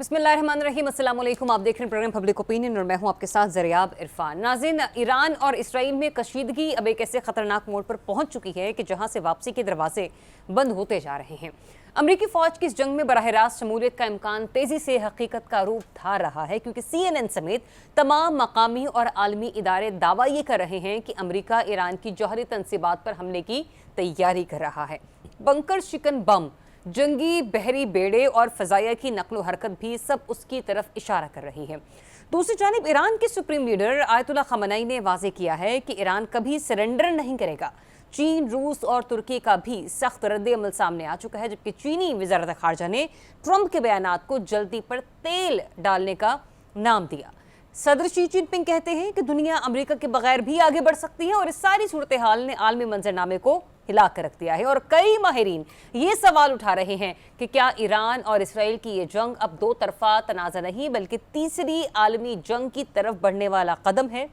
बिस्मिल्लाहिर्रहमानिर्रहीम, अस्सलाम वालेकुम। आप देख रहे हैं प्रोग्राम पब्लिक ओपिनियन और मैं हूं आपके साथ ज़रियाब इरफान। नाज़रीन, ईरान और इसराइल में कशीदगी अब एक ऐसे खतरनाक मोड़ पर पहुंच चुकी है कि जहां से वापसी के दरवाजे बंद होते जा रहे हैं। अमरीकी फ़ौज की इस जंग में बराह रास्त शमूलियत का इम्कान तेज़ी से हकीकत का रूप धार रहा है, क्योंकि CNN समेत तमाम मकामी और आलमी इदारे दावा ये कर रहे हैं कि अमरीका ईरान की जौहरी तनसीबात पर हमले की तैयारी कर रहा है। बंकर शिकन बम, जंगी बहरी बेड़े और फ़ज़ाइया की नकलो हरकत भी सब उसकी तरफ इशारा कर रही है। दूसरी जानिब ईरान के सुप्रीम लीडर आयतुल्लाह खamenei ने वाज़े किया है कि ईरान कभी सरेंडर नहीं करेगा। चीन, रूस और तुर्की का भी सख्त रद्द-ए-अमल सामने आ चुका है, जबकि चीनी वज़ारत ख़ारजा ने ट्रंप के बयानात को जल्दी पर तेल डालने का नाम दिया। सदर शी जिनपिंग कहते हैं कि दुनिया अमेरिका के बगैर भी आगे बढ़ सकती है और इस सारी सूरत हाल ने आलमी मंजरनामे को हिला कर रख दिया है। और कई माहिरीन ये सवाल उठा रहे हैं कि क्या ईरान और इसराइल की ये जंग अब दो तरफा तनाज़ा नहीं बल्कि तीसरी आलमी जंग की तरफ बढ़ने वाला कदम है।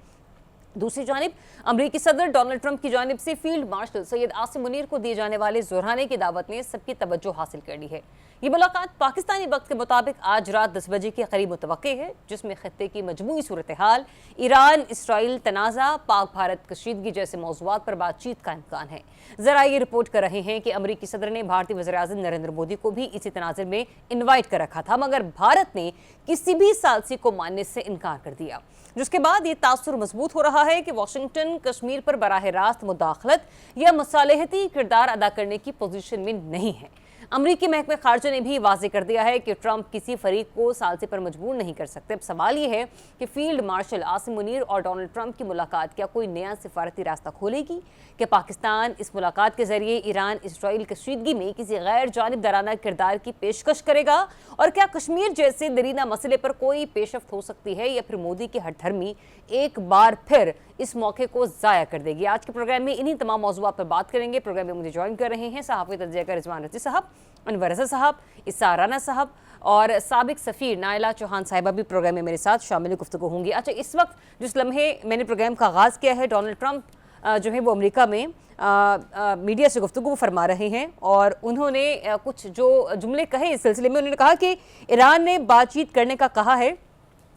दूसरी जानिब अमरीकी सदर डोनाल्ड ट्रंप की जानिब से फील्ड मार्शल सैयद आसिम मुनीर को दिए जाने वाले जोरहाने की दावत ने सबकी तवज्जो हासिल कर ली है। ये मुलाकात पाकिस्तानी वक्त के मुताबिक आज रात 10 बजे के करीब मुतवक्के है, जिसमें खत्ते की मजमूई सूरत हाल, ईरान इसराइल तनाज़ा, पाक भारत कशीदगी जैसे मौज़ूआत पर बातचीत का इम्कान है। ज़रा ये रिपोर्ट कर रहे हैं कि अमरीकी सदर ने भारतीय वज़ीर-ए-आज़म नरेंद्र मोदी को भी इसी तनाज़ुर में इन्वाइट कर रखा था, मगर भारत ने किसी भी सालसी को मानने से इनकार कर दिया, जिसके बाद ये तासुर मजबूत हो रहा है कि वाशिंगटन कश्मीर पर बराह रास्त मुदाखलत या मसालहती किरदार अदा करने की पोजीशन में नहीं है। अमरीकी महकमे खारजा ने भी वाज़े कर दिया है कि ट्रंप किसी फरीक को सालसे पर मजबूर नहीं कर सकते। अब सवाल ये है कि फील्ड मार्शल आसिम मुनीर और डोनाल्ड ट्रंप की मुलाकात क्या कोई नया सिफारती रास्ता खोलेगी? क्या पाकिस्तान इस मुलाकात के जरिए ईरान इसराइल कशीदगी में किसी गैर जानिबदाराना किरदार की पेशकश करेगा? और क्या कश्मीर जैसे दरीना मसले पर कोई पेशरफ्त हो सकती है, या फिर मोदी की हठधर्मी एक बार फिर इस मौके को ज़ाया कर देगी? आज के प्रोग्राम में इन्हीं तमाम मौज़ूआत पर बात करेंगे। प्रोग्राम में मुझे ज्वाइन कर रहे हैं सहाफ़ी तजज़िया रिजवान रज़ी साहब, अनवर रज़ा साहब, इस्सा राना साहब और साबिक सफ़ीर नाइला चौहान साहिबा भी प्रोग्राम में मेरे साथ शामिल गुफ्तगू होंगी। अच्छा, इस वक्त जिस लम्हे मैंने प्रोग्राम का आगाज़ किया है, डोनाल्ड ट्रंप जो है वो अमेरिका में मीडिया से गुफ्तगू फरमा रहे हैं और उन्होंने कुछ जो जुमले कहे इस सिलसिले में, उन्होंने कहा कि ईरान ने बातचीत करने का कहा है,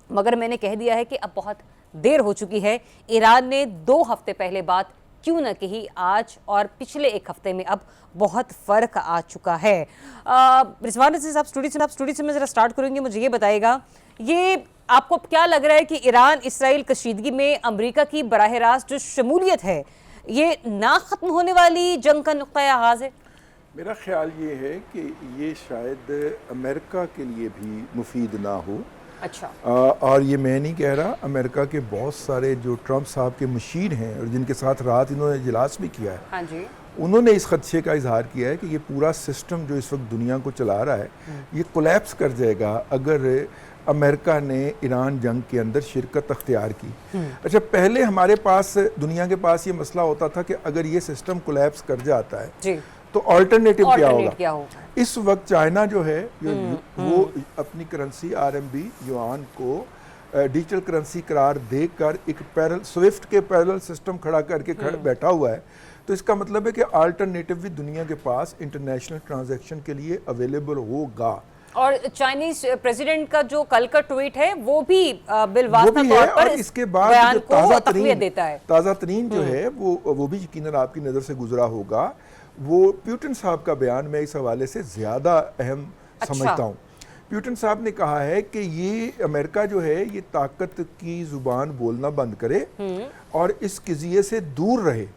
मगर मैंने कह दिया है कि अब बहुत देर हो चुकी है। ईरान ने 2 हफ्ते पहले बात क्यों न कही, आज और पिछले 1 हफ्ते में अब बहुत फ़र्क आ चुका है। रिजवान रज़ी साहब स्टूडियो से मैं ज़रा स्टार्ट करूँगी, मुझे ये बताइएगा, ये आपको क्या लग रहा है कि ईरान इसराइल कशीदगी में अमेरिका की बराह रास्त जो शमूलियत है, ये ना ख़त्म होने वाली जंग का नुक्ता आगाज़ है? मेरा ख्याल ये है कि ये शायद अमेरिका के लिए भी मुफीद ना हो। अच्छा। और ये मैं नहीं कह रहा, अमेरिका के बहुत सारे जो ट्रंप साहब के मुशीर हैं और जिनके साथ रात इन्होंने इजलास भी किया है, हाँ जी, उन्होंने इस खदशे का इजहार किया है कि ये पूरा सिस्टम जो इस वक्त दुनिया को चला रहा है ये कोलैप्स कर जाएगा अगर अमेरिका ने ईरान जंग के अंदर शिरकत अख्तियार की। अच्छा, पहले हमारे पास दुनिया के पास ये मसला होता था कि अगर ये सिस्टम कोलैप्स कर जाता है जी, तो ऑल्टरनेटिव क्या होगा? इस वक्त चाइना जो है वो अपनी करेंसी RMB युआन को डिजिटल करेंसी करार देकर एक पैरेलल स्विफ्ट के पैरेलल सिस्टम खड़ा करके बैठा हुआ है। तो इसका मतलब है कि अल्टरनेटिव भी दुनिया के पास इंटरनेशनल ट्रांजैक्शन के लिए अवेलेबल होगा। और चाइनीज प्रेसिडेंट का जो कल का ट्वीट है वो भी बिलवास्ता तौर पर इसके बाद ताज़ा तरीन जो है वो भी यकीनन आपकी नज़र से गुजरा होगा। वो प्यूटिन साहब का बयान मैं इस हवाले से ज़्यादा अहम समझता हूँ। प्यूटिन साहब ने कहा है कि ये अमेरिका जो है ये ताकत की जुबान बोलना बंद करे और इस क़िज़िये से दूर रहे।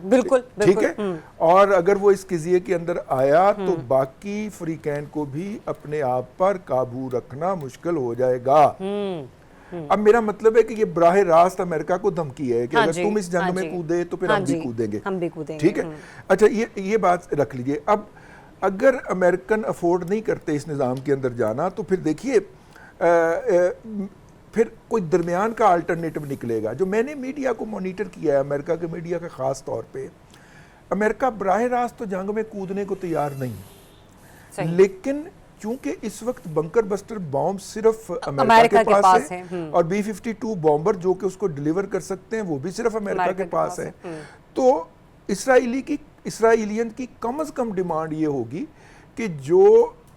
बिल्कुल, ठीक है। और अगर वो इस क़िज़िये के अंदर आया तो बाकी फ्रीकैन को भी अपने आप पर काबू रखना मुश्किल हो जाएगा। अब मेरा मतलब है कि ये बराह रास्त अमेरिका को धमकी है कि अगर तुम इस जंग में कूदे तो फिर हम भी कूदेंगे। ठीक है। अच्छा, ये बात रख लीजिए। अब अगर अमेरिकन अफोर्ड नहीं करते इस निज़ाम के अंदर जाना, तो फिर देखिए फिर कोई दरमियान का अल्टरनेटिव निकलेगा। जो मैंने मीडिया को मॉनिटर किया है, अमेरिका के मीडिया का ख़ास तौर पे, अमेरिका बराह रास्त तो जंग में कूदने को तैयार नहीं, लेकिन क्योंकि इस वक्त बंकर बस्टर बॉम्ब सिर्फ अमेरिका के पास है और B-52 बॉम्बर जो कि उसको डिलीवर कर सकते हैं वो भी सिर्फ अमेरिका के पास है, तो इसराइलियन की कम से कम डिमांड ये होगी कि जो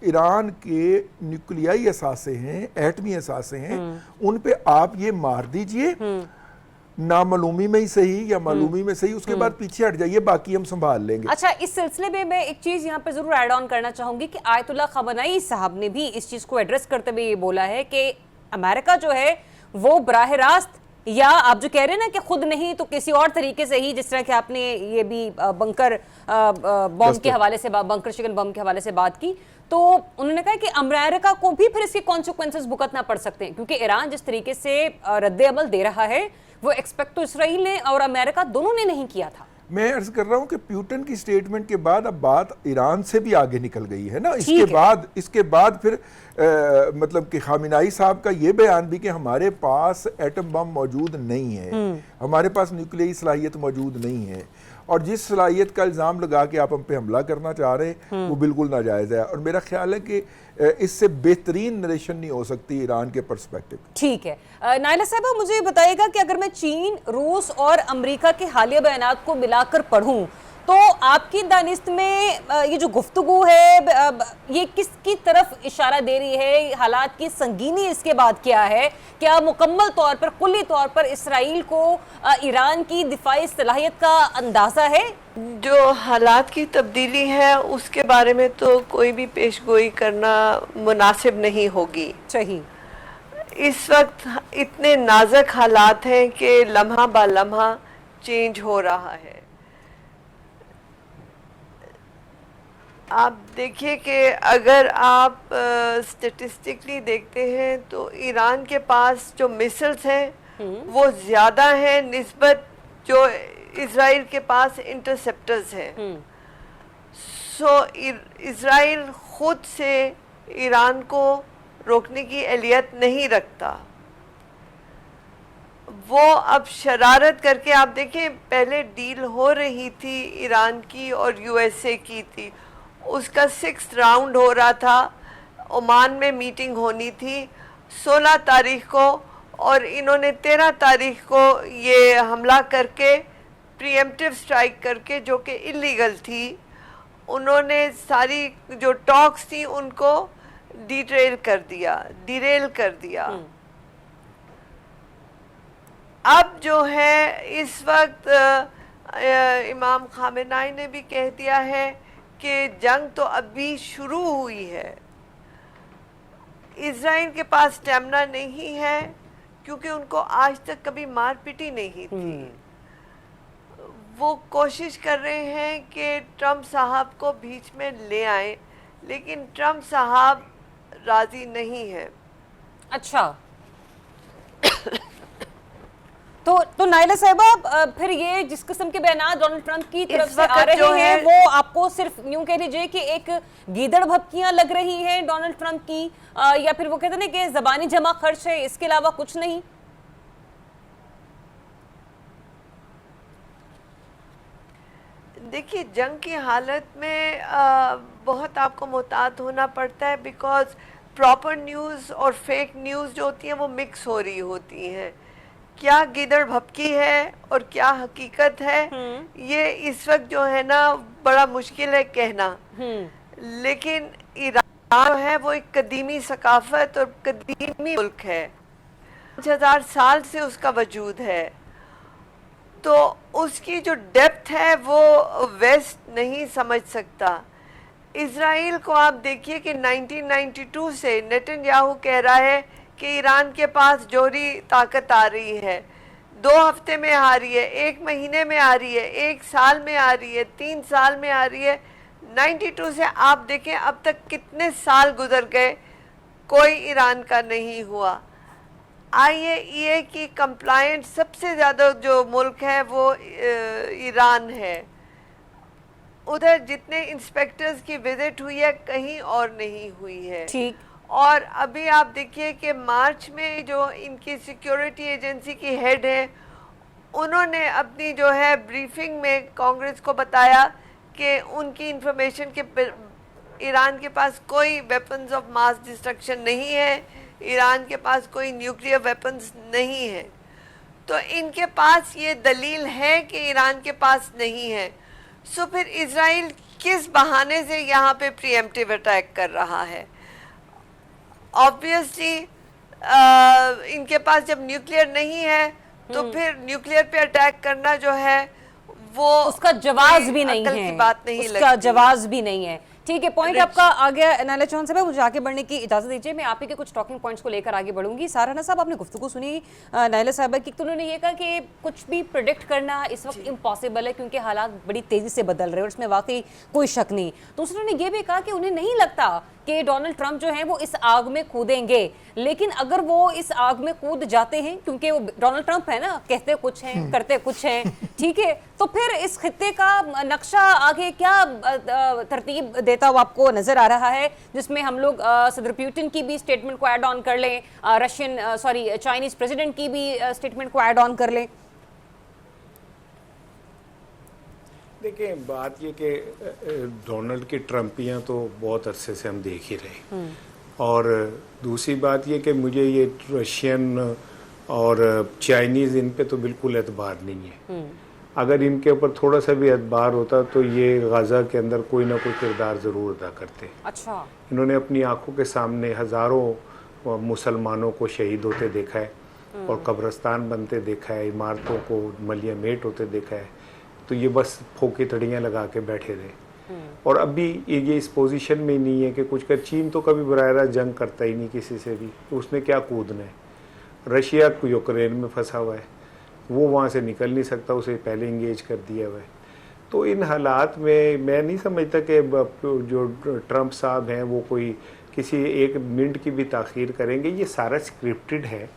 ईरान के न्यूक्लियाई असासे हैं, एटमी असासे हैं, उन पे आप ये मार दीजिए, नामालूमी में ही सही या मालूमी में सही, उसके बाद पीछे हट जाइए, बाकी हम संभाल लेंगे। अच्छा, इस सिलसिले में मैं एक चीज यहाँ पे जरूर ऐड ऑन करना चाहूंगी कि आयतुल्लाह खamenei साहब ने भी इस चीज को एड्रेस करते हुए ये बोला है कि अमेरिका जो है वो बराह रास्त, या आप जो कह रहे हैं ना कि खुद नहीं तो किसी और तरीके से ही, जिस तरह कि आपने ये भी बंकर बम के हवाले से, बंकर चिकन बम के हवाले से बात की, तो उन्होंने कहा कि अमेरिका को भी फिर इसके कॉन्सिक्वेंसेस भुगतना पड़ सकते हैं, क्योंकि ईरान जिस तरीके से रद्द अमल दे रहा है वो एक्सपेक्ट तो इसराइल ने और अमेरिका दोनों ने नहीं किया था। मैं अर्ज कर रहा हूं कि प्यूटन की स्टेटमेंट के बाद अब बात ईरान से भी आगे निकल गई है ना। इसके बाद फिर मतलब कि खामिनाई साहब का ये बयान भी कि हमारे पास एटम बम मौजूद नहीं है, हमारे पास न्यूक्लियरी सलाहियत मौजूद नहीं है, और जिस सलाहियत का इल्ज़ाम लगा के आप हम पे हमला करना चाह रहे हैं वो बिल्कुल नाजायज़ है। और मेरा ख्याल है कि इससे बेहतरीन नरेशन नहीं हो सकती ईरान के पर्सपेक्टिव। ठीक है, नाइला साहबा मुझे बताइएगा कि अगर मैं चीन, रूस और अमेरिका के हालिया बयानात को मिलाकर पढ़ूं तो आपकी दानिस्त में ये जो गुफ्तगू है ये किसकी तरफ इशारा दे रही है? हालात की संगीनी इसके बाद क्या है? क्या मुकम्मल तौर पर, कुल्ली तौर पर इसराइल को ईरान की दिफाई सलाहियत का अंदाजा है? जो हालात की तब्दीली है उसके बारे में तो कोई भी पेशगोई करना मुनासिब नहीं होगी। सही, इस वक्त इतने नाजुक हालात हैं कि लम्हा बा लम्हा चेंज हो रहा है। आप देखिए कि अगर आप स्टेटिस्टिकली देखते हैं तो ईरान के पास जो मिसाइल्स हैं वो ज़्यादा हैं निस्बत जो इज़राइल के पास इंटरसेप्टर्स हैं। सो इज़राइल खुद से ईरान को रोकने की अहलियत नहीं रखता। वो अब शरारत करके, आप देखें पहले डील हो रही थी ईरान की और यूएसए की थी, उसका 6th राउंड हो रहा था, ओमान में मीटिंग होनी थी 16 तारीख को, और इन्होंने 13 तारीख को ये हमला करके, प्रीएम्प्टिव स्ट्राइक करके, जो कि इलीगल थी, उन्होंने सारी जो टॉक्स थी उनको डिरेल कर दिया। अब जो है इस वक्त इमाम खामेनेई ने भी कह दिया है कि जंग तो अभी शुरू हुई है। इज़राइल के पास स्टैमिना नहीं है क्योंकि उनको आज तक कभी मार पीटी नहीं थी। वो कोशिश कर रहे हैं कि ट्रम्प साहब को बीच में ले आए, लेकिन ट्रम्प साहब राजी नहीं है। अच्छा, तो नाइला साहिबा, फिर ये जिस किस्म के बयान डोनाल्ड ट्रंप की तरफ से आ रहे हैं वो आपको सिर्फ यूं कह लीजिए कि एक गीदड़ भपकियां लग रही हैं डोनाल्ड ट्रंप की, या फिर वो कहते हैं कि ज़बानी जमा खर्च है, इसके अलावा कुछ नहीं? देखिए, जंग की हालत में बहुत आपको मोहतात होना पड़ता है, बिकॉज प्रॉपर न्यूज़ और फेक न्यूज़ जो होती हैं वो मिक्स हो रही होती हैं। क्या गिदड़ भपकी है और क्या हकीकत है, ये इस वक्त जो है ना बड़ा मुश्किल है कहना। लेकिन ईरान जो है वो एक कदीमी सकाफत और कदीमी मुल्क है, 5000 साल से उसका वजूद है, तो उसकी जो डेप्थ है वो वेस्ट नहीं समझ सकता। इज़राइल को आप देखिए कि 1992 से नेतन्याहू कह रहा है कि ईरान के पास जोहरी ताकत आ रही है, 2 हफ्ते में आ रही है, 1 महीने में आ रही है, 1 साल में आ रही है, 3 साल में आ रही है। 92 से आप देखें अब तक कितने साल गुजर गए, कोई ईरान का नहीं हुआ। IAEA की कंप्लायंट सबसे ज़्यादा जो मुल्क है वो ईरान है। उधर जितने इंस्पेक्टर्स की विजिट हुई है कहीं और नहीं हुई है। ठीक। और अभी आप देखिए कि मार्च में जो इनकी सिक्योरिटी एजेंसी की हेड है, उन्होंने अपनी जो है ब्रीफिंग में कांग्रेस को बताया कि उनकी इंफॉर्मेशन के ईरान के पास कोई वेपन्स ऑफ मास डिस्ट्रक्शन नहीं है, ईरान के पास कोई न्यूक्लियर वेपन्स नहीं है। तो इनके पास ये दलील है कि ईरान के पास नहीं है। सो फिर इज़राइल किस बहाने से यहाँ पे प्रीएम्प्टिव अटैक कर रहा है। ऑब्वियसली इनके पास जब न्यूक्लियर नहीं है तो फिर न्यूक्लियर पे अटैक करना जो है वो उसका जवाब भी नहीं अक्ल है, की बात नहीं उसका लगती। जवाब भी नहीं है। ठीक है, पॉइंट आपका आ गया नायला चौहान साहब। मुझे आगे बढ़ने की इजाजत दीजिए, मैं आप ही के कुछ टॉकिंग पॉइंट्स को लेकर आगे बढ़ूंगी। साराना साहब, आपने गुफ्तगू सुनी नायला साहब की, तो उन्होंने ये कहा कि कुछ भी प्रिडिक्ट करना इस वक्त इम्पॉसिबल है क्योंकि हालात बड़ी तेजी से बदल रहे हैं और इसमें वाकई कोई शक नहीं। दूसरों ने ये भी कहा कि उन्हें नहीं लगता कि डोनाल्ड ट्रंप जो है वो इस आग में कूदेंगे, लेकिन अगर वो इस आग में कूद जाते हैं, क्योंकि वो डोनाल्ड ट्रंप है ना, कहते कुछ हैं करते कुछ हैं, ठीक है, तो फिर इस खित्ते का नक्शा आगे क्या तरतीब देता हुआ आपको नजर आ रहा है, जिसमें हम लोग सदर पुतिन की भी स्टेटमेंट को ऐड ऑन कर लें, चाइनीज प्रेसिडेंट की भी स्टेटमेंट को ऐड ऑन कर लें। देखिए, बात ये कि डोनाल्ड की ट्रम्पियाँ तो बहुत अरसे से हम देख ही रहे, और दूसरी बात ये कि मुझे ये रशियन और चाइनीज़ इन पे तो बिल्कुल एतबार नहीं है। अगर इनके ऊपर थोड़ा सा भी एतबार होता तो ये गाज़ा के अंदर कोई ना कोई किरदार ज़रूर अदा करते। अच्छा, इन्होंने अपनी आंखों के सामने हज़ारों मुसलमानों को शहीद होते देखा है और कब्रिस्तान बनते देखा है, इमारतों को मलिया मेट होते देखा है, तो ये बस फोकी तड़ियाँ लगा के बैठे रहे। और अभी ये इस पोजीशन में ही नहीं है कि कुछ कर। चीन तो कभी बराह रास्त जंग करता ही नहीं किसी से भी, तो उसने क्या कूदना है। रशिया यूक्रेन में फंसा हुआ है, वो वहाँ से निकल नहीं सकता, उसे पहले इंगेज कर दिया हुआ है। तो इन हालात में मैं नहीं समझता कि जो ट्रंप साहब हैं वो कोई किसी एक मिनट की भी ताख़ीर करेंगे। ये सारा स्क्रिप्टेड है।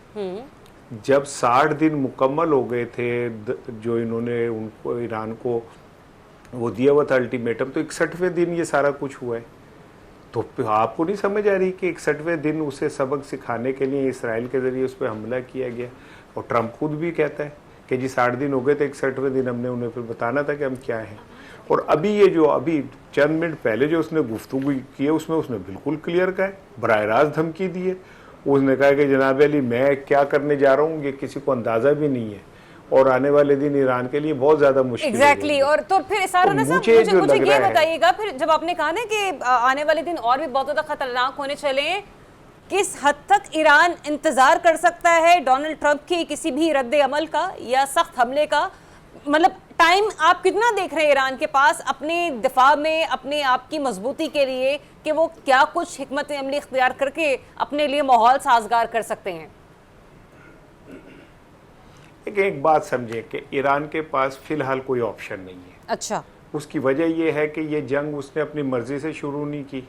जब 60 दिन मुकम्मल हो गए थे जो इन्होंने उनको ईरान को वो दिया हुआ था अल्टीमेटम, तो 61वें दिन ये सारा कुछ हुआ है। तो आपको नहीं समझ आ रही कि 61वें दिन उसे सबक सिखाने के लिए इसराइल के ज़रिए उस पर हमला किया गया। और ट्रंप खुद भी कहता है कि जी 60 दिन हो गए थे, 61वें दिन हमने उन्हें फिर बताना था कि हम क्या हैं। और अभी ये जो अभी चंद मिनट पहले जो उसने गुफ्तगू की है उसमें उसने बिल्कुल क्लियर कहा है, बराह रास्त धमकी दी है। उसने कहा कि जनाब अली मैं क्या करने जा रहा हूँ ये किसी को अंदाज़ा भी नहीं है, और आने वाले दिन ईरान के लिए बहुत ज़्यादा मुश्किल एग्जैक्टली। और तो फिर साराना साहब मुझे ये बताइएगा, फिर जब आपने कहा ना कि आने वाले दिन और भी बहुत ज़्यादा खतरनाक होने चले हैं, किस हद तक ईरान इंतजार कर सकता है डोनाल्ड ट्रंप की किसी भी रद्द अमल का या सख्त हमले का? मतलब टाइम आप कितना देख रहे हैं ईरान के पास अपने दिफा में, अपने आप की मजबूती के लिए, कि वो क्या कुछ हिकमत अमली इख्तियार करके अपने लिए माहौल साजगार कर सकते हैं? एक बात समझे कि ईरान के पास फिलहाल कोई ऑप्शन नहीं है। अच्छा, उसकी वजह यह है कि ये जंग उसने अपनी मर्जी से शुरू नहीं की,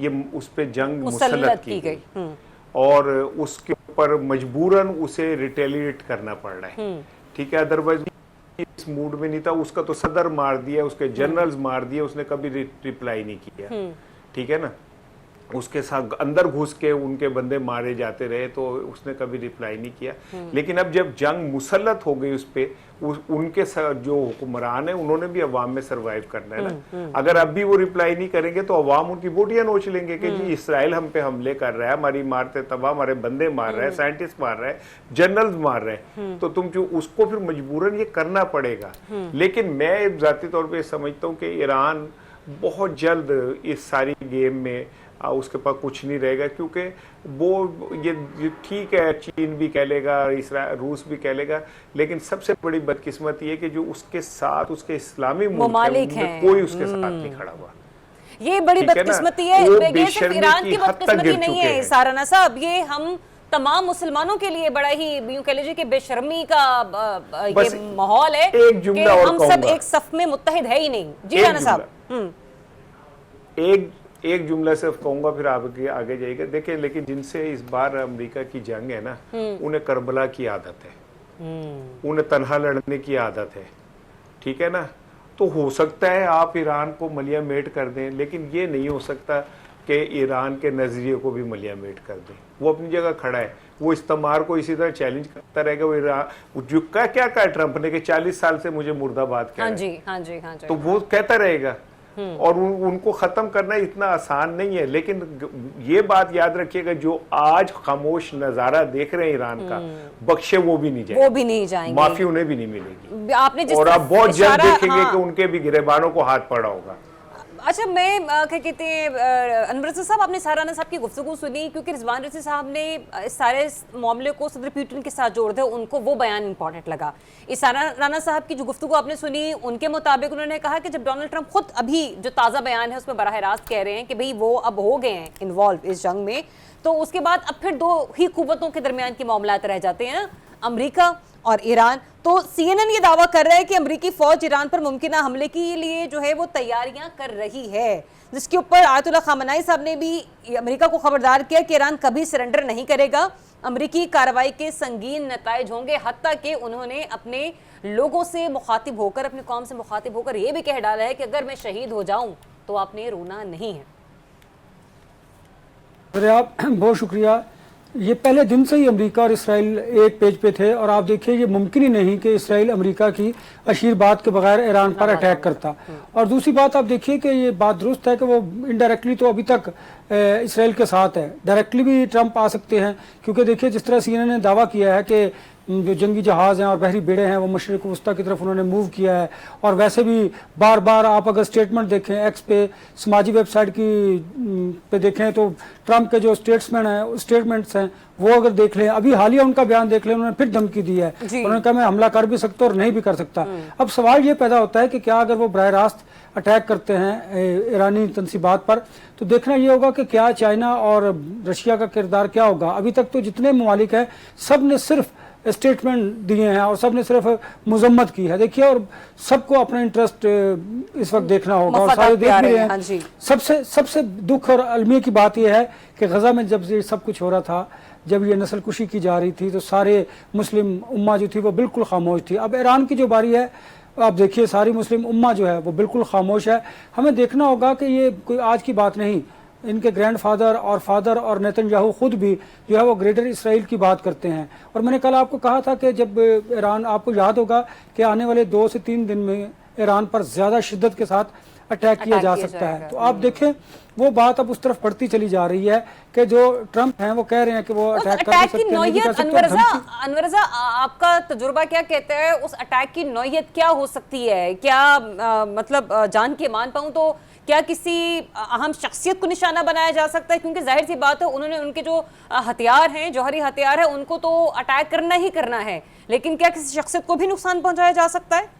ये उस पर जंग मुसल्लत की गई और उसके ऊपर मजबूरन उसे रिटेलिएट करना पड़ रहा है। ठीक है, अदरवाइज इस मूड में नहीं था। उसका तो सदर मार दिया, उसके जनरल्स मार दिए, उसने कभी रिप्लाई नहीं किया। ठीक है ना, उसके साथ अंदर घुस के उनके बंदे मारे जाते रहे तो उसने कभी रिप्लाई नहीं किया। लेकिन अब जब जंग मुसल्लत हो गई उस पे, उनके जो हुक्मरान है उन्होंने भी अवाम में सरवाइव करना है ना। अगर अब भी वो रिप्लाई नहीं करेंगे तो अवाम उनकी बोटियां नोच लेंगे कि जी इसराइल हम पे हमले कर रहा है, हमारी मारते तबाह, हमारे बंदे मार रहे हैं, साइंटिस्ट मार रहे हैं, जनरल्स मार रहे हैं, तो तुम जो उसको फिर मजबूरन ये करना पड़ेगा। लेकिन मैं जाती तौर पर समझता हूँ कि ईरान बहुत जल्द इस सारी गेम में उसके पास कुछ नहीं रहेगा, क्योंकि वो ये ठीक है, चीन भी कह लेगा, रूस भी कह लेगा, लेकिन सबसे बड़ी बदकिस्मत ये कि जो उसके साथ उसके इस्लामी मुल्क हैं कोई उसके साथ नहीं खड़ा हुआ। ये बड़ी बदकिस्मती है, ये सिर्फ ईरान की बदकिस्मती नहीं है साराना साहब, ये हम तमाम मुसलमानों के लिए बड़ा ही यूं कह लीजिए कि बेशर्मी का ये माहौल है कि हम सब एक सफ में मुत्तहिद है ही नहीं। जी राना साहब, एक जुमला सिर्फ कहूंगा फिर आगे जाएगा। देखिए, लेकिन जिनसे इस बार अमेरिका की जंग है ना, उन्हें करबला की आदत है, उन्हें तन्हा लड़ने की आदत है। ठीक है ना, तो हो सकता है आप ईरान को मलिया मेट कर दें, लेकिन ये नहीं हो सकता कि ईरान के नजरिए को भी मलिया मेट कर दें। वो अपनी जगह खड़ा है, वो इस्तेमाल को इसी तरह चैलेंज करता रहेगा। वो ईरान जो क्या कहा ट्रंप ने कि 40 साल से मुझे मुर्दाबाद कह रहे हैं, हाँ जी, तो वो कहता रहेगा। और उनको खत्म करना इतना आसान नहीं है। लेकिन ये बात याद रखिएगा, जो आज खामोश नजारा देख रहे हैं ईरान का, बख्शे वो भी नहीं जाएंगे, माफी उन्हें भी नहीं मिलेगी। आपने जिस और आप बहुत जल्द देखेंगे कि उनके भी गिरेबानों को हाथ पड़ा होगा। अच्छा, मैं क्या कहते हैं अनवर रशीद साहब, आपने सारा राना साहब की गुफ्तगू सुनी, क्योंकि रिजवान रशीद साहब ने इस सारे मामले को सदर पुतिन के साथ जोड़ दिया, उनको वो बयान इंपॉर्टेंट लगा। इस सारा राना साहब की जो गुफ्तगू आपने सुनी, उनके मुताबिक उन्होंने कहा कि जब डोनाल्ड ट्रंप खुद अभी जो ताज़ा बयान है उसमें बराह रास्त कह रहे हैं कि भाई वो अब हो गए हैं इन्वॉल्व इस जंग में, तो उसके बाद अब फिर दो ही कुव्वतों के दरमियान के मामलात रह जाते हैं ना, अमेरिका और ईरान। तो CNN ये दावा कर रहा है कि अमेरिकी फौज ईरान पर मुमकिना हमले के लिए जो है वो तैयारियां कर रही है, जिसके ऊपर आयतुल्लाह खामनाई साहब ने भी अमेरिका को खबरदार किया कि ईरान कभी सरेंडर नहीं करेगा, अमेरिकी कार्रवाई के संगीन नताइज होंगे। हत्ता कि उन्होंने अपने लोगों से मुखातिब होकर, अपनी कौम से मुखातिब होकर ये भी कह डाला है कि अगर मैं शहीद हो जाऊं तो आपने रोना नहीं है। अरे आप बहुत शुक्रिया। ये पहले दिन से ही अमेरिका और इसराइल एक पेज पे थे, और आप देखिए ये मुमकिन ही नहीं कि इसराइल अमेरिका की आशीर्वाद के बगैर ईरान पर अटैक करता। और दूसरी बात आप देखिए कि ये बात दुरुस्त है कि वो इनडायरेक्टली तो अभी तक इसराइल के साथ है, डायरेक्टली भी ट्रंप आ सकते हैं, क्योंकि देखिए जिस तरह CNN ने दावा किया है कि जो जंगी जहाज़ हैं और बहरी बेड़े हैं वो मशरिक़ वस्ता की तरफ उन्होंने मूव किया है। और वैसे भी बार बार आप अगर स्टेटमेंट देखें एक्स पे, समाजी वेबसाइट की पे देखें, तो ट्रंप के जो स्टेटमेंट्स हैं वो अगर देख लें, अभी हालिया उनका बयान देख लें, उन्होंने फिर धमकी दी है, उन्होंने कहा मैं हमला कर भी सकता और नहीं भी कर सकता। अब सवाल ये पैदा होता है कि क्या अगर वो बराह रास्त अटैक करते हैं ईरानी तंसीबात पर, तो देखना ये होगा कि क्या चाइना और रशिया का किरदार क्या होगा। अभी तक तो जितने ममालिक हैं सब ने सिर्फ स्टेटमेंट दिए हैं और सब ने सिर्फ मजम्मत की है, देखिए, और सबको अपना इंटरेस्ट इस वक्त देखना होगा और सारे देख भी रहे हैं। सबसे दुख और अलमी की बात यह है कि गजा में जब ये सब कुछ हो रहा था, जब ये नस्ल कुशी की जा रही थी, तो सारे मुस्लिम उम्मा जो थी वो बिल्कुल खामोश थी। अब ईरान की जो बारी है, आप देखिए सारी मुस्लिम उम्मा जो है वो बिल्कुल खामोश है। हमें देखना होगा कि ये कोई आज की बात नहीं, इनके ग्रैंडफादर और फादर और नेतन्याहू खुद भी जो है वो ग्रेटर इसराइल की बात करते हैं। और मैंने कल आपको कहा था कि जब ईरान, आपको याद होगा कि आने वाले 2 से 3 दिन में ईरान पर ज़्यादा शिद्दत के साथ अटैक किया जा सकता है। तो आप देखें वो बात अब उस तरफ बढ़ती चली जा रही है कि जो ट्रंप हैं वो कह रहे हैं कि वो अटैक कर सकते हैं, नहीं कर सकते। अनवर रज़ा, आपका तजुर्बा क्या कहता है, उस अटैक की नौयत क्या हो सकती है? क्या मतलब जान के मान पाऊं तो क्या किसी अहम शख्सियत को निशाना बनाया जा सकता है? क्योंकि जाहिर सी बात है उन्होंने उनके जो हथियार हैं, जौहरी हथियार है, उनको तो अटैक करना ही करना है, लेकिन क्या किसी शख्सियत को भी नुकसान पहुंचाया जा सकता है?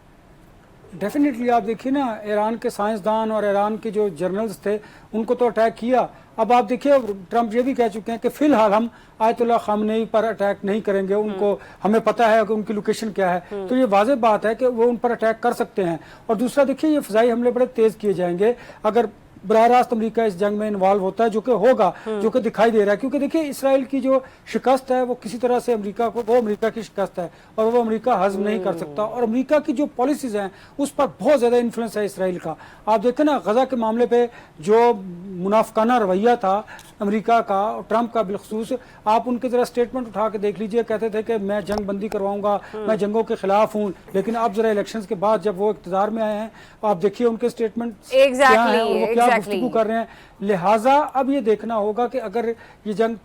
डेफिनेटली आप देखिए ना, ईरान के साइंसदान और ईरान के जो जर्नल्स थे उनको तो अटैक किया। अब आप देखिए ट्रंप ये भी कह चुके हैं कि फिलहाल हम आयतुल्लाह खामनेई पर अटैक नहीं करेंगे, उनको हमें पता है कि उनकी लोकेशन क्या है। तो ये वाज़ेह बात है कि वो उन पर अटैक कर सकते हैं। और दूसरा देखिए ये फ़ज़ाई हमले बड़े तेज़ किए जाएंगे अगर बराह रास्त अमेरिका इस जंग में इन्वॉल्व होता है, जो कि होगा, जो कि दिखाई दे रहा है। क्योंकि देखिए इसराइल की जो शिकस्त है वो किसी तरह से अमेरिका को, वो अमेरिका की शिकस्त है और वो अमेरिका हज़म नहीं कर सकता। और अमेरिका की जो पॉलिसीज़ हैं उस पर बहुत ज़्यादा इन्फ्लुएंस है इसराइल का। आप देखें ना, गजा के मामले पे जो मुनाफिकाना रवैया था अमेरिका का और ट्रंप का बिलखसूस, आप उनके ज़रा स्टेटमेंट उठा के देख लीजिए। कहते थे कि मैं जंग बंदी करवाऊंगा, मैं जंगों के खिलाफ हूँ, लेकिन अब जरा इलेक्शंस के बाद जब वो इक़्तिदार में आए हैं, आप देखिए उनके स्टेटमेंट क्या हैं और वो क्या गुफ्तगू कर रहे हैं। लिहाजा अब ये देखना होगा कि अगर ये जंग,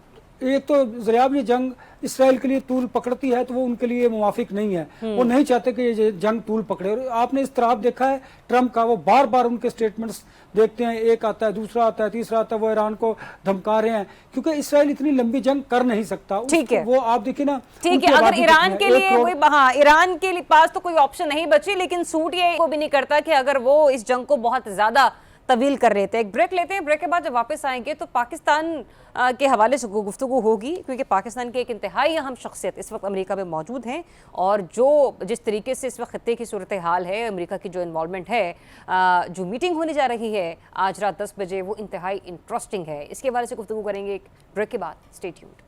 एक तो ज़रियाब ये जंग इसराइल के लिए तूल पकड़ती है तो वो उनके लिए मुवाफिक नहीं है, वो नहीं चाहते कि ये जंग तूल पकड़े। और आपने इस तरह देखा है ट्रंप का, वो बार बार उनके स्टेटमेंट्स देखते हैं, एक आता है, दूसरा आता है, तीसरा आता है, वो ईरान को धमका रहे हैं, क्योंकि इसराइल इतनी लंबी जंग कर नहीं सकता। ठीक है, वो आप देखिए ना, ठीक है, अगर ईरान के लिए कोई, हाँ, ईरान के पास तो कोई ऑप्शन नहीं बची, लेकिन सूट ये को भी नहीं करता कि अगर वो इस जंग को बहुत ज्यादा तवील कर रहे थे। एक ब्रेक लेते हैं, ब्रेक के बाद जब वापस आएंगे तो पाकिस्तान के हवाले से गुफ्तगू होगी, क्योंकि पाकिस्तान के एक इंतहाई अहम शख्सियत इस वक्त अमेरिका में मौजूद हैं और जो जिस तरीके से इस वक्त खत्ते की सूरत हाल है, अमेरिका की जो इन्वॉल्वमेंट है, जो मीटिंग होने जा रही है आज रात 10 बजे, वो इंतहाई इंटरेस्टिंग है। इसके हवाले से गुफ्तगू करेंगे एक ब्रेक के बाद। Stay tuned.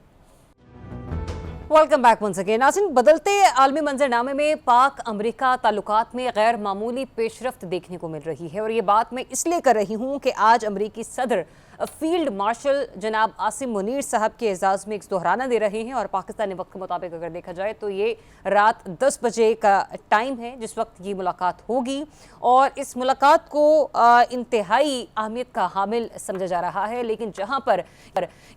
Welcome back once again. नाज़रीन, बदलते आलमी मंजरनामे में पाक अमेरिका ताल्लुकात में गैर मामूली पेशरफ्त देखने को मिल रही है, और ये बात मैं इसलिए कर रही हूँ कि आज अमेरिकी सदर फील्ड मार्शल जनाब आसिम मुनीर साहब के एजाज़ में एक दोहराना दे रहे हैं। और पाकिस्तानी वक्त के मुताबिक अगर देखा जाए तो ये रात 10 बजे का टाइम है जिस वक्त ये मुलाकात होगी, और इस मुलाकात को इंतहाई अहमियत का हामिल समझा जा रहा है। लेकिन जहाँ पर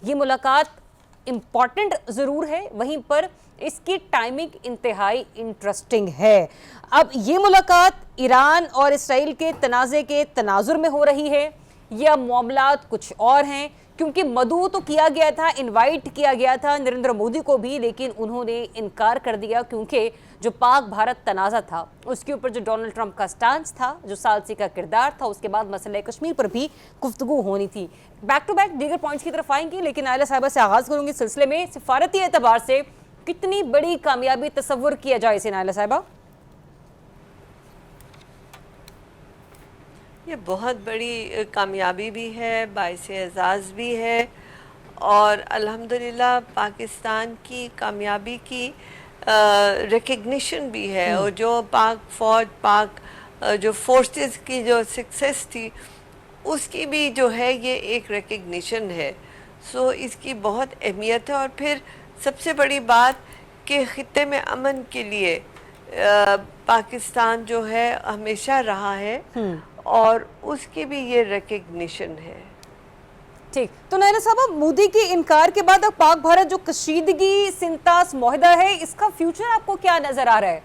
ये मुलाकात इम्पॉर्टेंट ज़रूर है, वहीं पर इसकी टाइमिंग इंतहाई इंटरेस्टिंग है। अब ये मुलाकात ईरान और इसराइल के तनाज़े के तनाजुर में हो रही है या मामलात कुछ और हैं, क्योंकि मदऊ तो किया गया था, इनवाइट किया गया था नरेंद्र मोदी को भी, लेकिन उन्होंने इनकार कर दिया क्योंकि जो पाक भारत तनाज़ा था उसके ऊपर जो डोनाल्ड ट्रंप का स्टांस था, जो सालसी का किरदार था, उसके बाद मसले कश्मीर पर भी गुफ्तगू होनी थी। बैक टू बैक दीगर पॉइंट्स की तरफ आएंगे, लेकिन नायला साहिबा से आगाज़ करूंगी सिलसिले में सिफारती एतबार से कितनी बड़ी कामयाबी तस्वुर किया जाए इसे नायला साहिबा? ये बहुत बड़ी कामयाबी भी है, बाइस एजाज़ भी है, और अल्हम्दुलिल्लाह पाकिस्तान की कामयाबी की रिकग्निशन भी है, और जो पाक फ़ौज, पाक जो फोर्सेस की जो सक्सेस थी उसकी भी जो है ये एक रिकग्निशन है। सो इसकी बहुत अहमियत है। और फिर सबसे बड़ी बात कि ख़ित्ते में अमन के लिए पाकिस्तान जो है हमेशा रहा है, और उसकी भी ये रिकग्निशन है। ठीक, तो नायला साहब मोदी के इनकार के बाद अब पाक भारत जो कशीदगी सिंतास मुआहदा है, इसका फ्यूचर आपको क्या नजर आ रहा है?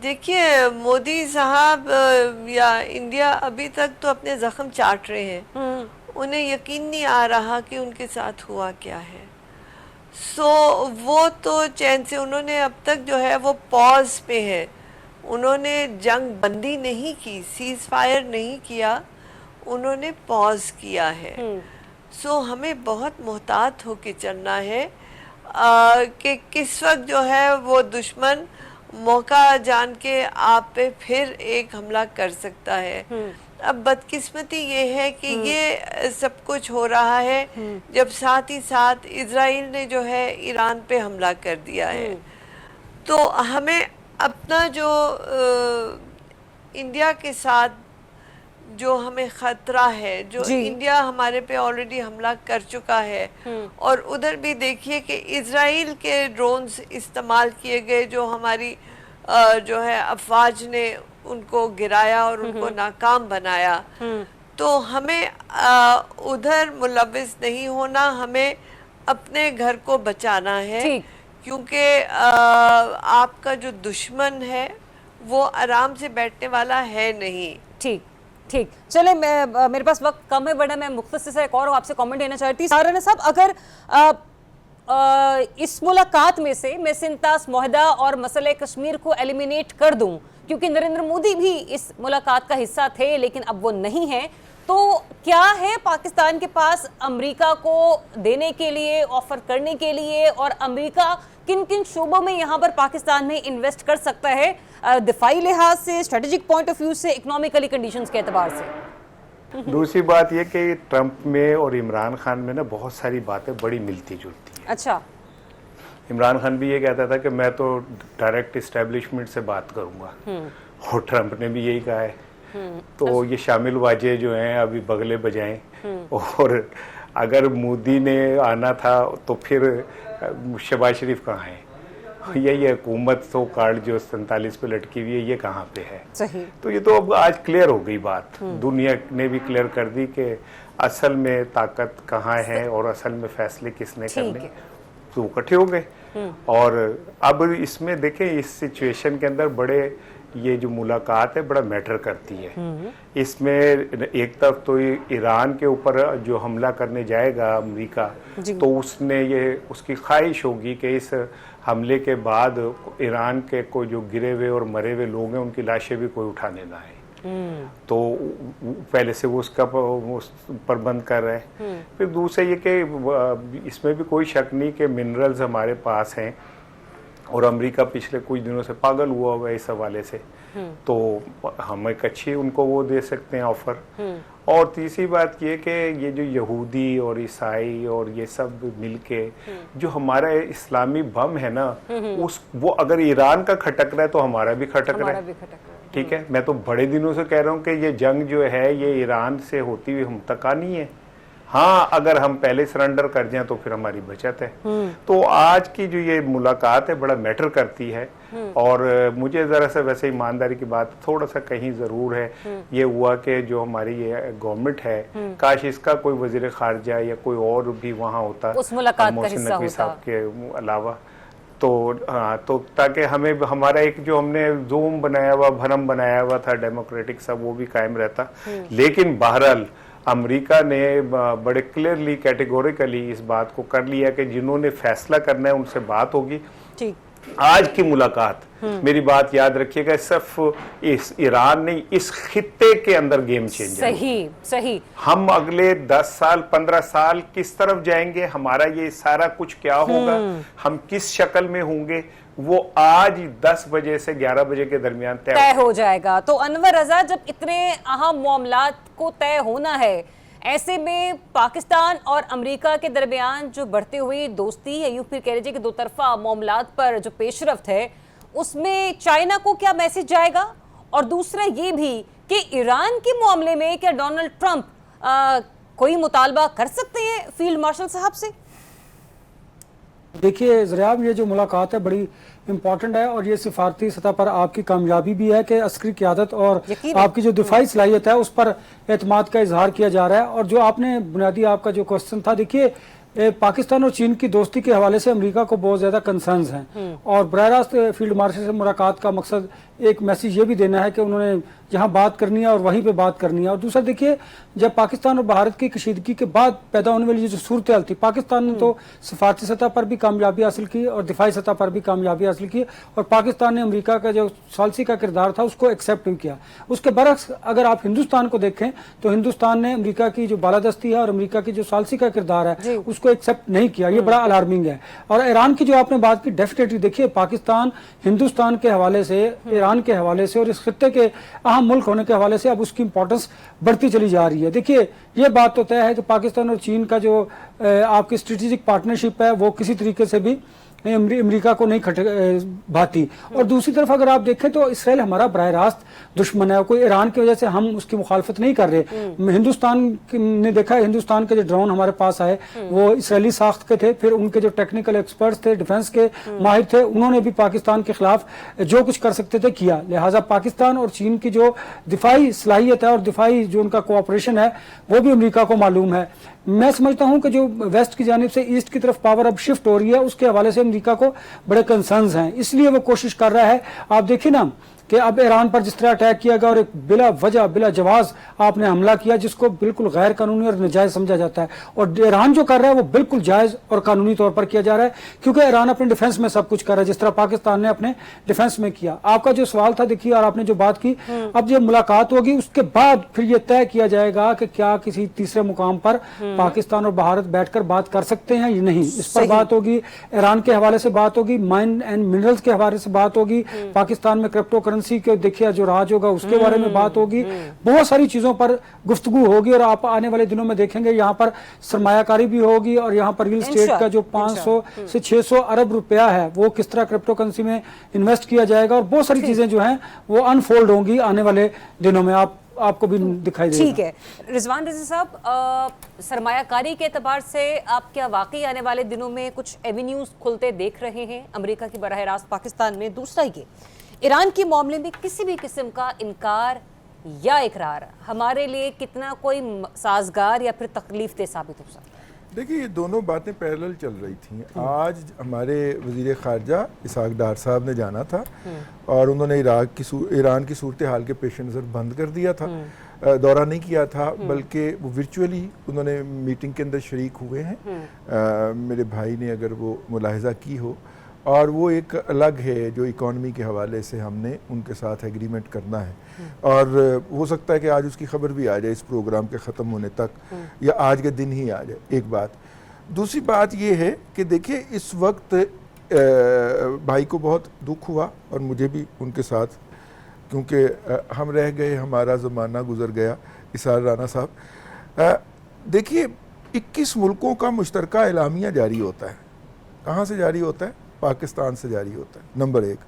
देखिए, मोदी साहब या इंडिया अभी तक तो अपने जख्म चाट रहे हैं, उन्हें यकीन नहीं आ रहा कि उनके साथ हुआ क्या है। सो वो तो चैन से, उन्होंने अब तक जो है वो पॉज पे है, उन्होंने जंग बंदी नहीं की, सीज फायर नहीं किया, उन्होंने पॉज किया है। सो हमें बहुत मोहतात होके चलना है कि किस वक्त जो है वो दुश्मन मौका जान के आप पे फिर एक हमला कर सकता है। अब बदकिस्मती ये है कि ये सब कुछ हो रहा है जब साथ ही साथ इजराइल ने जो है ईरान पे हमला कर दिया है। तो हमें अपना जो इंडिया के साथ जो हमें ख़तरा है, जो इंडिया हमारे पे ऑलरेडी हमला कर चुका है, और उधर भी देखिए कि इजराइल के ड्रोन्स इस्तेमाल किए गए, जो हमारी जो है अफवाज ने उनको गिराया और उनको नाकाम बनाया। तो हमें उधर मुलविस नहीं होना, हमें अपने घर को बचाना है, क्योंकि आपका जो दुश्मन है वो आराम से बैठने वाला है नहीं। ठीक ठीक, चले मेरे पास वक्त कम है, बड़ा मैं मुख्तसर से एक और आपसे कमेंट देना चाहती हूँ। राना साहब, अगर इस मुलाकात में से मैं सिंतास मुआहदा और मसले कश्मीर को एलिमिनेट कर दूं, क्योंकि नरेंद्र मोदी भी इस मुलाकात का हिस्सा थे लेकिन अब वो नहीं है, तो क्या है पाकिस्तान के पास अमेरिका को देने के लिए, ऑफर करने के लिए, और अमेरिका किन किन शोबों में यहाँ पर पाकिस्तान में इन्वेस्ट कर सकता है, दिफाई लिहाज से, स्ट्रेटेजिक पॉइंट ऑफ व्यू से, इकोनॉमिकली कंडीशंस के एतबार से? दूसरी बात ये कि ट्रंप में और इमरान खान में ना बहुत सारी बातें बड़ी मिलती जुलती हैं। अच्छा, इमरान खान भी ये कहता था कि मैं तो डायरेक्ट इस्टेब्लिशमेंट से बात करूंगा, और ट्रंप ने भी यही कहा है। तो ये शामिल वाजे जो हैं अभी बगले बजाएं, और अगर मोदी ने आना था तो फिर शहबाज शरीफ कहाँ है? यही हुकूमत तो कार्ड जो 47 पे लटकी हुई है, ये कहाँ पे है? सही। तो ये तो अब आज क्लियर हो गई बात, दुनिया ने भी क्लियर कर दी कि असल में ताकत कहाँ है और असल में फैसले किसने करने, तो इकट्ठे हो गए। और अब इसमें देखें, इस सिचुएशन के अंदर बड़े ये जो मुलाकात है बड़ा मैटर करती है। इसमें एक तरफ तो ईरान के ऊपर जो हमला करने जाएगा अमेरिका, तो उसने ये उसकी ख्वाहिश होगी कि इस हमले के बाद ईरान के कोई जो गिरे हुए और मरे हुए लोग हैं उनकी लाशें भी कोई उठाने ना आए। तो पहले से वो उसका प्रबंध कर रहे हैं। फिर दूसरा ये कि इसमें भी कोई शक नहीं कि मिनरल्स हमारे पास हैं, और अमेरिका पिछले कुछ दिनों से पागल हुआ हुआ है इस हवाले से, तो हम एक अच्छी उनको वो दे सकते हैं ऑफर। और तीसरी बात ये कि ये जो यहूदी और ईसाई और ये सब मिलके जो हमारा इस्लामी बम है ना, उस वो अगर ईरान का खटक रहा है तो हमारा भी खटक रहा है। ठीक है, मैं तो बड़े दिनों से कह रहा हूँ कि ये जंग जो है ये ईरान से होती हुई हम तक आनी है, हाँ, अगर हम पहले सरेंडर कर जाएं तो फिर हमारी बचत है। तो आज की जो ये मुलाकात है बड़ा मैटर करती है। और मुझे ज़रा सा वैसे ईमानदारी की बात थोड़ा सा कहीं ज़रूर है ये हुआ कि जो हमारी ये गवर्नमेंट है, काश इसका कोई वज़ीर ख़ारजा या कोई और भी वहाँ होता उस मुलाकात का मोहसिन हिस्सा नकवी होता। साहब के अलावा। तो हाँ, तो ताकि हमें हमारा एक जो हमने जूम बनाया हुआ, भरम बनाया हुआ था डेमोक्रेटिक सब, वो भी कायम रहता। लेकिन बहरहाल अमेरिका ने बड़े क्लियरली कैटेगोरिकली इस बात को कर लिया कि जिन्होंने फैसला करना है उनसे बात होगी। ठीक, आज की मुलाकात, मेरी बात याद रखिएगा, सिर्फ इस ईरान नहीं, इस खित्ते के अंदर गेम चेंजर। सही सही। हम अगले 10 साल 15 साल किस तरफ जाएंगे, हमारा ये सारा कुछ क्या होगा, हम किस शक्ल में होंगे, वो आज 10 बजे से 11 बजे के दरमियान तय हो जाएगा। तो अनवर रजा, जब इतने अहम मामलात को तय होना है, ऐसे में पाकिस्तान और अमेरिका के दरमियान जो बढ़ती हुई दोस्ती है, यूं फिर कह लीजिए कि दो तरफा मामलात पर जो पेशरफ्त है, उसमें चाइना को क्या मैसेज जाएगा? और दूसरा ये भी कि ईरान के मामले में क्या डोनाल्ड ट्रंप कोई मुतालबा कर सकते हैं फील्ड मार्शल साहब से? देखिए ज़रियाब, ये जो मुलाकात है बड़ी इम्पॉर्टेंट है और ये सिफारती सतह पर आपकी कामयाबी भी है कि अस्करी क़यादत और आपकी जो दिफाई सलाहियत है उस पर एतमाद का इजहार किया जा रहा है। और जो आपने बुनियादी आपका जो क्वेश्चन था, देखिए पाकिस्तान और चीन की दोस्ती के हवाले से अमेरिका को बहुत ज़्यादा कंसर्न्स हैं और बराह रास्त फील्ड मार्शल से मुलाकात का मकसद एक मैसेज ये भी देना है कि उन्होंने जहां बात करनी है और वहीं पे बात करनी है। और दूसरा देखिए, जब पाकिस्तान और भारत की कशीदगी के बाद पैदा होने वाली जो सूरत हाल थी, पाकिस्तान ने तो सफारती सतह पर भी कामयाबी हासिल की और दिफाई सतह पर भी कामयाबी हासिल की और पाकिस्तान ने अमेरिका का जो सालसी का किरदार था उसको एक्सेप्ट भी किया। उसके बरक्स अगर आप हिंदुस्तान को देखें तो हिंदुस्तान ने अमेरिका की जो बालादस्ती है और अमेरिका की जो सालसी का किरदार है उसको एक्सेप्ट नहीं किया। ये बड़ा अलार्मिंग है। और ईरान की जो आपने बात की, डेफिनेटली देखिए पाकिस्तान हिंदुस्तान के हवाले से, ईरान के हवाले से और इस खित्ते के अहम मुल्क होने के हवाले से अब उसकी इंपॉर्टेंस बढ़ती चली जा रही है। देखिए ये बात तो तय है कि पाकिस्तान और चीन का जो आपकी स्ट्रेटेजिक पार्टनरशिप है वो किसी तरीके से भी अमेरिका को नहीं भाती। और दूसरी तरफ अगर आप देखें तो इसराइल हमारा बराह रास्त दुश्मन है। कोई ईरान की वजह से हम उसकी मुखालफत नहीं कर रहे। हिंदुस्तान ने देखा, हिंदुस्तान के जो ड्रोन हमारे पास आए वो इसराइली साख्त के थे, फिर उनके जो टेक्निकल एक्सपर्ट्स थे, डिफेंस के माहिर थे, उन्होंने भी पाकिस्तान के खिलाफ जो कुछ कर सकते थे किया। लिहाजा पाकिस्तान और चीन की जो दिफाई सलाहियत है और दिफाई जो उनका कोऑपरेशन है वो भी अमेरिका को मालूम है। मैं समझता हूं कि जो वेस्ट की जानिब से ईस्ट की तरफ पावर अब शिफ्ट हो रही है उसके हवाले से अमेरिका को बड़े कंसर्न्स हैं, इसलिए वो कोशिश कर रहा है। आप देखिए ना कि अब ईरान पर जिस तरह अटैक किया गया और एक बिला वजह बिला जवाज आपने हमला किया जिसको बिल्कुल गैर कानूनी और नाजायज समझा जाता है। और ईरान जो कर रहा है वो बिल्कुल जायज और कानूनी तौर पर किया जा रहा है क्योंकि ईरान अपने डिफेंस में सब कुछ कर रहा है जिस तरह पाकिस्तान ने अपने डिफेंस में किया। आपका जो सवाल था देखिए और आपने जो बात की, अब जब मुलाकात होगी उसके बाद फिर यह तय किया जाएगा कि क्या किसी तीसरे मुकाम पर पाकिस्तान और भारत बैठकर बात कर सकते हैं या नहीं। इस पर बात होगी, ईरान के हवाले से बात होगी, माइन एंड मिनरल्स के हवाले से बात होगी, पाकिस्तान में क्रिप्टो करेंसी के देखिए जो राज होगा उसके बारे में बात होगी, बहुत सारी चीजों पर गुफ्तगू होगी। और आप आने वाले दिनों में देखेंगे यहाँ पर सरमायाकारी भी होगी और यहाँ पर रियल एस्टेट का जो 500 से 600 अरब रुपया है वो किस तरह क्रिप्टो करेंसी में इन्वेस्ट किया जाएगा और बहुत सारी चीजें जो हैं वो अनफोल्ड होंगी आने वाले दिनों में। आपको भी दिखाई देगा। ठीक है रिजवान रज़ी साहब, सरमायाकारी के एतबार से आप क्या वाकई आने वाले दिनों में कुछ एवेन्यूज खुलते देख रहे हैं अमेरिका की बराह रास्त पाकिस्तान में? दूसरा ये, ईरान के मामले में किसी भी किस्म का इनकार या इकरार हमारे लिए कितना कोई साजगार या फिर तकलीफ दे साबित हो सकता है? देखिए ये दोनों बातें पैरेलल चल रही थी। आज हमारे वज़ीर ख़ारजा इसहाक डार साहब ने जाना था और उन्होंने ईरान की सूरत हाल के पेश नज़र बंद कर दिया था, दौरा नहीं किया था, बल्कि वो वर्चुअली उन्होंने मीटिंग के अंदर शरीक हुए हैं। मेरे भाई ने अगर वो मुलाहिज़ा की हो, और वो एक अलग है जो इकॉनमी के हवाले से हमने उनके साथ एग्रीमेंट करना है और हो सकता है कि आज उसकी खबर भी आ जाए इस प्रोग्राम के ख़त्म होने तक या आज के दिन ही आ जाए। एक बात। दूसरी बात ये है कि देखिए इस वक्त भाई को बहुत दुख हुआ और मुझे भी उनके साथ, क्योंकि हम रह गए, हमारा ज़माना गुजर गया। इसार राना साहब, देखिए 21 मुल्कों का मुश्तरका एलामिया जारी होता है। कहाँ से जारी होता है? पाकिस्तान से जारी होता है। नंबर 1,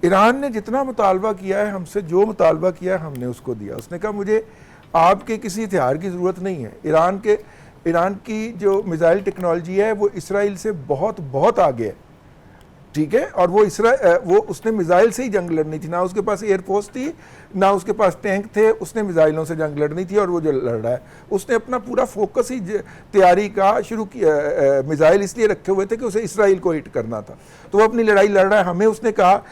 ईरान ने जितना मुतालबा किया है हमसे, जो मुतालबा किया है हमने उसको दिया। उसने कहा मुझे आपके किसी हथियार की ज़रूरत नहीं है। ईरान के ईरान की जो मिसाइल टेक्नोलॉजी है वो इसराइल से बहुत बहुत आगे है, ठीक है। और वो उसने मिसाइल से ही जंग लड़नी थी, ना उसके पास एयरफोर्स थी ना उसके पास टैंक थे, उसने मिसाइलों से जंग लड़नी थी और वो जो लड़ रहा है उसने अपना पूरा फोकस ही तैयारी का शुरू किया। मिसाइल इसलिए रखे हुए थे कि उसे इसराइल को हिट करना था, तो वो अपनी लड़ाई लड़ रहा है। हमें उसने कहा,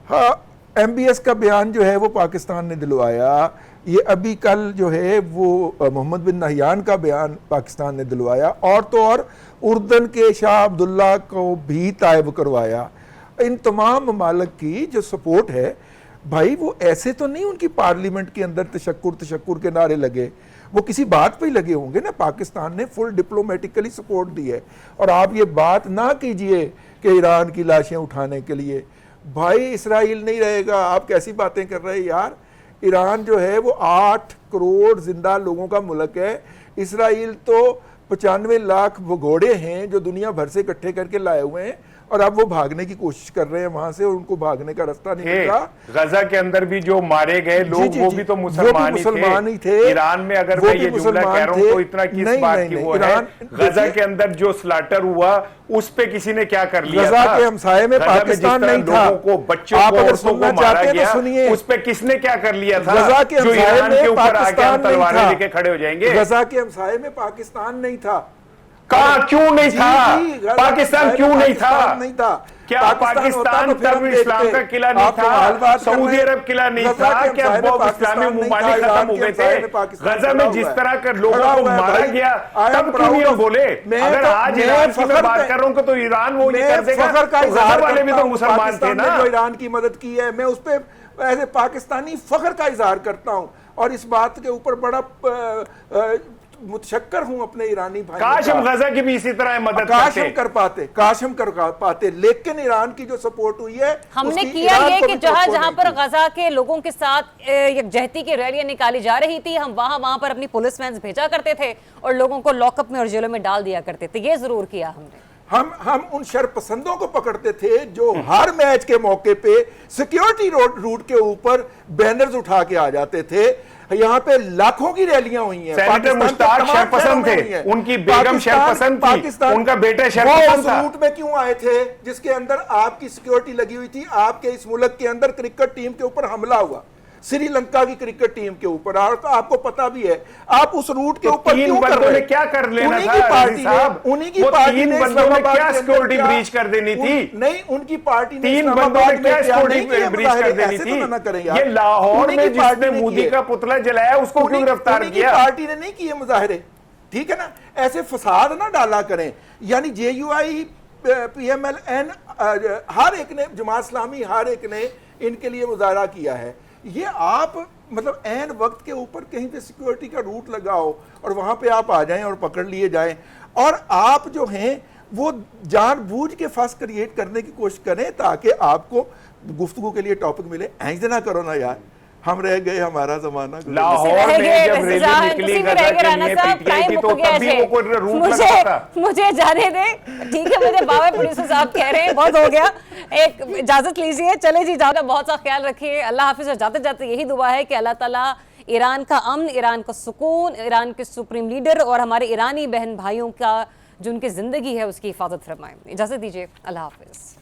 हाँ, MBS का बयान जो है वो पाकिस्तान ने दिलवाया, ये अभी कल जो है वो मोहम्मद बिन नहयान का बयान पाकिस्तान ने दिलवाया, और तो और उर्दन के शाह अब्दुल्ला को भी तायब करवाया। इन तमाम ममालिक की जो सपोर्ट है भाई, वो ऐसे तो नहीं उनकी पार्लियामेंट के अंदर तशक्कुर के नारे लगे, वो किसी बात पे ही लगे होंगे ना। पाकिस्तान ने फुल डिप्लोमेटिकली सपोर्ट दी है। और आप ये बात ना कीजिए कि ईरान की लाशें उठाने के लिए, भाई इसराइल नहीं रहेगा। आप कैसी बातें कर रहे हैं यार। ईरान जो है वो 8 करोड़ जिंदा लोगों का मुल्क है। इसराइल तो 95 लाख भगोड़े हैं जो दुनिया भर से इकट्ठे करके लाए हुए हैं, और अब वो भागने की कोशिश कर रहे हैं वहां से, और उनको भागने का रास्ता नहीं मिल रहा। गजा के अंदर भी जो मारे गए लोग वो भी तो मुसलमान ही थे। ईरान में अगर मैं ये जुमला कह रहा हूं तो इतना किस बात की वो है। गजा के अंदर जो स्लॉटर हुआ उस पे किसी ने क्या कर लिया गजा था? के हमसाये में पाकिस्तान नहीं था। लोगों को, बच्चों को, औरतों को मारा गया, उस पे किसने क्या कर लिया था? गजा के जो ईरान के ऊपर आके हम पाकिस्तान तलवारें नहीं लेके खड़े हो जाएंगे। गजा के हमसाये में पाकिस्तान नहीं था। कहा क्यों नहीं था? पाकिस्तान क्यों नहीं था? नहीं था। क्या पाकिस्तान तब इस्लाम का किला नहीं था? सऊदी अरब किला नहीं था? क्या बहुत इस्लामी मुमालिक खत्म हो गए थे? गजा में जिस तरह कर लोगों को मारा गया तब क्यों नहीं हम बोले? अगर आज ईरान की मैं बात कर रहा हूं तो ईरान वो ये कर देगा, तो गजा वाले भी तो मुसलमान थे ना। जो ईरान की मदद की है, मैं उस पर ऐसे पाकिस्तानी फख्र का इजहार करता हूं, और इस बात के ऊपर बड़ा मुतशक्कर हूं अपने ईरानी भाई। काश हम गजा की भी इसी तरह मदद करते। काश हम कर पाते, लेकिन ईरान की जो सपोर्ट हुई है हमने किया ये कि जहां पर गजा के लोगों के साथ यकजहती की रैलियां निकाली जा रही थी, हम वहां पर अपनी पुलिस वैन भेजा करते थे और लोगों को लॉकअप में और जेलों में डाल दिया करते थे। ये जरूर किया हमने। हम उन शरपसंदों को पकड़ते थे जो हर मैच के मौके पे सिक्योरिटी रूट के ऊपर बैनर्स उठा के आ जाते थे। यहाँ पे लाखों की रैलियां हुई हैं। सेनेटर मुश्ताक शरपसंद थे, उनकी बेगम शरपसंद थी, उनका बेटा शरपसंद था। रूट में क्यों आए थे जिसके अंदर आपकी सिक्योरिटी लगी हुई थी? आपके इस मुल्क के अंदर क्रिकेट टीम के ऊपर हमला हुआ, श्रीलंका की क्रिकेट टीम के ऊपर, और तो आपको पता भी है। आप उस रूट के ऊपर क्यों कर रहे हैं? क्या कर लेना था? उन्हीं की पार्टी ने क्या सिक्योरिटी ब्रीच कर देनी थी? नहीं, उनकी पार्टी ने 3 बंदों ने क्या सिक्योरिटी ब्रीच कर देनी थी? ये लाहौर में जिसने मोदी का पुतला जलाया उसको क्यों गिरफ्तार किया? पार्टी ने नहीं किए मुजाहरे, ठीक है ना। ऐसे फसाद ना डाला करें। यानी JUI, PMLN, हर एक ने, जमात इस्लामी, हर एक ने इनके लिए मुजाहरा किया है। ये आप मतलब ऐन वक्त के ऊपर कहीं पे सिक्योरिटी का रूट लगाओ और वहां पे आप आ जाएं और पकड़ लिए जाएं, और आप जो हैं वो जानबूझ के फंस क्रिएट करने की कोशिश करें ताकि आपको गुफ्तगू के लिए टॉपिक मिले। ऐसे ना करो ना यार, हम रह गए, हमारा जमाना। लाहौर में जब रैली निकली गजा के लिए पीटीआई की, तो तब भी वो कोई रूट लगा था। मुझे जाने दे, ठीक है। मुझे बाबा प्रोड्यूसर साहब कह रहे हैं बहुत हो गया, एक इजाजत लीजिए, चले जी, जाओ, बहुत सा ख्याल रखिए, अल्लाह हाफिज। और जाते जाते यही दुआ है कि अल्लाह ताला ईरान का अमन, ईरान का सुकून, ईरान के सुप्रीम लीडर और हमारे ईरानी बहन भाइयों का जो उनकी जिंदगी है उसकी हिफाजत फरमाए। इजाजत दीजिए, अल्लाह हाफिज।